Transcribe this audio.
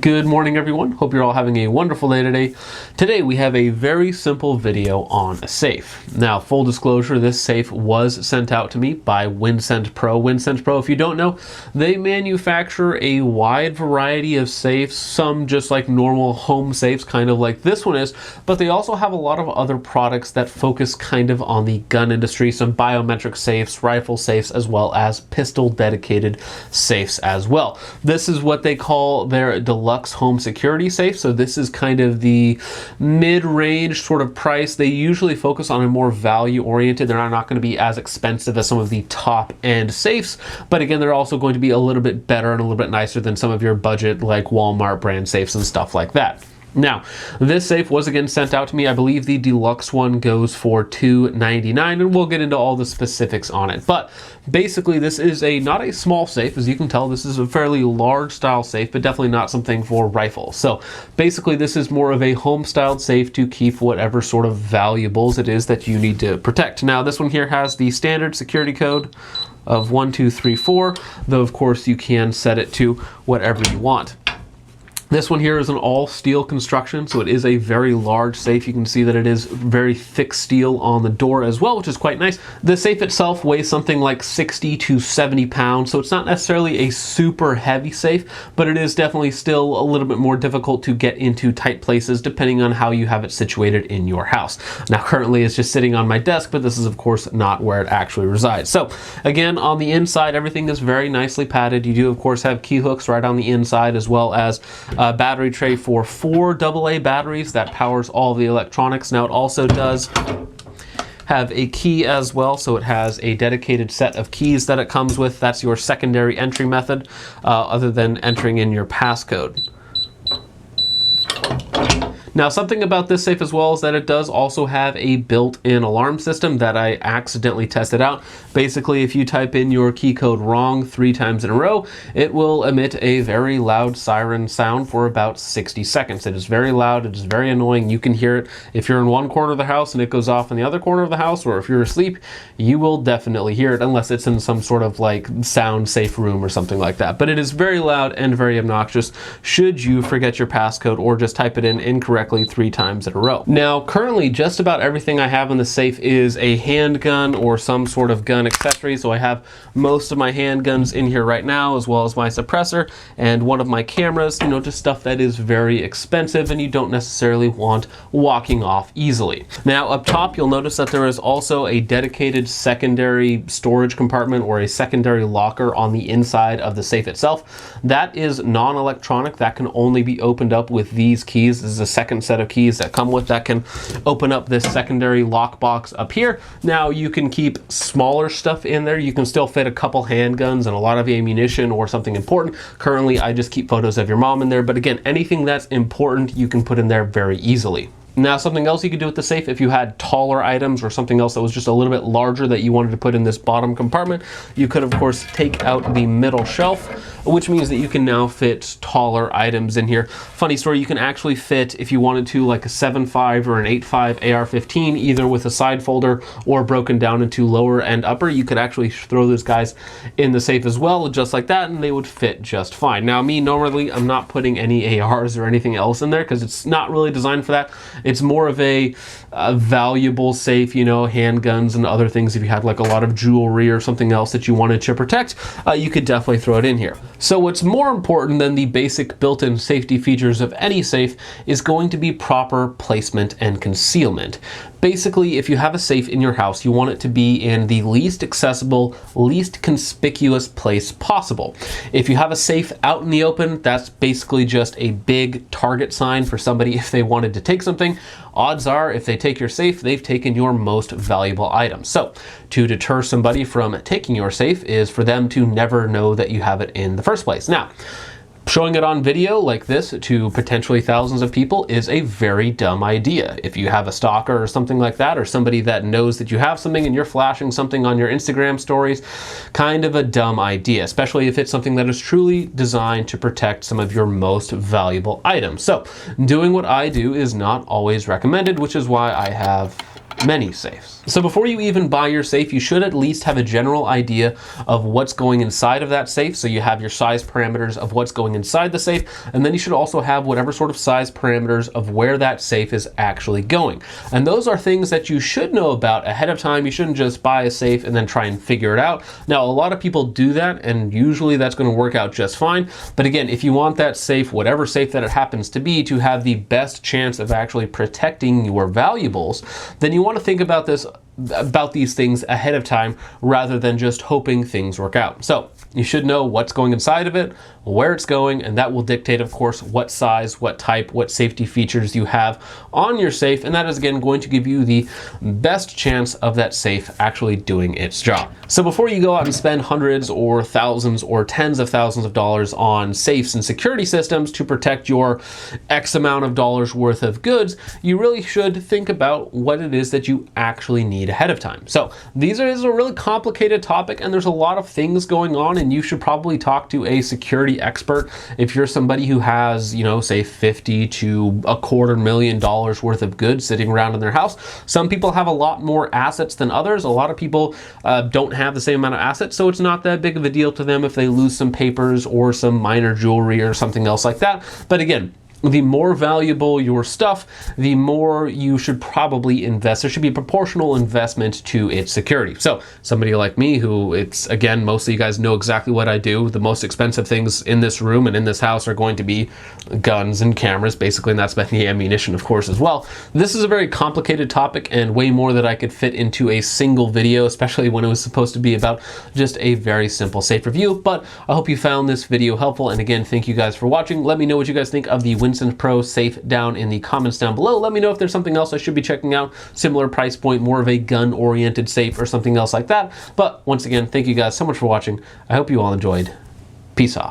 Good morning, everyone. Hope you're all having a wonderful day today. Today we have a very simple video on a safe. Now, full disclosure, this safe was sent out to me by Wincent Pro. Wincent Pro, if you don't know, they manufacture a wide variety of safes, some just like normal home safes, kind of like this one is, but they also have a lot of other products that focus kind of on the gun industry, some biometric safes, rifle safes, as well as pistol dedicated safes as well. This is what they call their Deluxe home security safe. So this is kind of the mid-range sort of price. They usually focus on a more value oriented. They're not going to be as expensive as some of the top end safes, but again, they're also going to be a little bit better and a little bit nicer than some of your budget like Walmart brand safes and stuff like that. Now, this safe was again sent out to me. I believe the deluxe one goes for $299, and we'll get into all the specifics on it. But basically, this is not a small safe. As you can tell, this is a fairly large style safe, but definitely not something for rifles. So basically, this is more of a home styled safe to keep whatever sort of valuables it is that you need to protect. Now, this one here has the standard security code of 1234, though of course you can set it to whatever you want. This one here is an all steel construction, so it is a very large safe. You can see that it is very thick steel on the door as well, which is quite nice. The safe itself weighs something like 60 to 70 pounds, so it's not necessarily a super heavy safe, but it is definitely still a little bit more difficult to get into tight places depending on how you have it situated in your house. Now, currently it's just sitting on my desk, but this is of course not where it actually resides. So again, on the inside, everything is very nicely padded. You do of course have key hooks right on the inside, as well as battery tray for 4 AA batteries that powers all the electronics. Now, it also does have a key as well, so it has a dedicated set of keys that it comes with. That's your secondary entry method, other than entering in your passcode. Now, something about this safe as well is that it does also have a built-in alarm system that I accidentally tested out. Basically, if you type in your key code wrong 3 times in a row, it will emit a very loud siren sound for about 60 seconds. It is very loud, it is very annoying. You can hear it if you're in one corner of the house and it goes off in the other corner of the house, or if you're asleep, you will definitely hear it, unless it's in some sort of like sound safe room or something like that. But it is very loud and very obnoxious should you forget your passcode or just type it in incorrectly 3 times in a row. Now, currently, just about everything I have in the safe is a handgun or some sort of gun accessory. So I have most of my handguns in here right now, as well as my suppressor and one of my cameras, just stuff that is very expensive and you don't necessarily want walking off easily. Now, up top, you'll notice that there is also a dedicated secondary storage compartment or a secondary locker on the inside of the safe itself. That is non-electronic. That can only be opened up with these keys. This is a second set of keys that come with that can open up this secondary lockbox up here. Now, you can keep smaller stuff in there. You can still fit a couple handguns and a lot of ammunition or something important. Currently, I just keep photos of your mom in there, but again, anything that's important you can put in there very easily. Now, something else you could do with the safe, if you had taller items or something else that was just a little bit larger that you wanted to put in this bottom compartment, you could of course take out the middle shelf, which means that you can now fit taller items in here. Funny story, you can actually fit, if you wanted to, like a 7.5 or an 8.5 AR-15, either with a side folder or broken down into lower and upper. You could actually throw those guys in the safe as well, just like that, and they would fit just fine. Now, me, normally, I'm not putting any ARs or anything else in there because it's not really designed for that. It's more of a valuable safe, handguns and other things. If you had like a lot of jewelry or something else that you wanted to protect, you could definitely throw it in here. So what's more important than the basic built-in safety features of any safe is going to be proper placement and concealment. Basically, if you have a safe in your house, you want it to be in the least accessible, least conspicuous place possible. If you have a safe out in the open, that's basically just a big target sign for somebody if they wanted to take something. Odds are, if they take your safe, they've taken your most valuable item. So to deter somebody from taking your safe is for them to never know that you have it in the first place. Now, showing it on video like this to potentially thousands of people is a very dumb idea. If you have a stalker or something like that, or somebody that knows that you have something and you're flashing something on your Instagram stories, kind of a dumb idea, especially if it's something that is truly designed to protect some of your most valuable items. So doing what I do is not always recommended, which is why I have many safes. So before you even buy your safe, you should at least have a general idea of what's going inside of that safe. So you have your size parameters of what's going inside the safe, and then you should also have whatever sort of size parameters of where that safe is actually going. And those are things that you should know about ahead of time. You shouldn't just buy a safe and then try and figure it out. Now, a lot of people do that, and usually that's going to work out just fine. But again, if you want that safe, whatever safe that it happens to be, to have the best chance of actually protecting your valuables, then you want to think about these things ahead of time rather than just hoping things work out. So you should know what's going inside of it, where it's going, and that will dictate, of course, what size, what type, what safety features you have on your safe, and that is again going to give you the best chance of that safe actually doing its job. So before you go out and spend hundreds or thousands or tens of thousands of dollars on safes and security systems to protect your X amount of dollars worth of goods, you really should think about what it is that you actually need ahead of time. So this is a really complicated topic, and there's a lot of things going on, and you should probably talk to a security expert if you're somebody who has, you know, say $50,000 to $250,000 worth of goods sitting around in their house. Some people have a lot more assets than others. A lot of people don't have the same amount of assets, so it's not that big of a deal to them if they lose some papers or some minor jewelry or something else like that. But again, the more valuable your stuff, the more you should probably invest. There should be a proportional investment to its security. So somebody like me, who it's, again, most of you guys know exactly what I do. The most expensive things in this room and in this house are going to be guns and cameras, basically, and that's the ammunition, of course, as well. This is a very complicated topic and way more that I could fit into a single video, especially when it was supposed to be about just a very simple safe review. But I hope you found this video helpful. And again, thank you guys for watching. Let me know what you guys think of the Wincent Pro safe down in the comments down below. Let me know if there's something else I should be checking out, similar price point, more of a gun-oriented safe or something else like that. But once again, thank you guys so much for watching. I hope you all enjoyed. Peace off.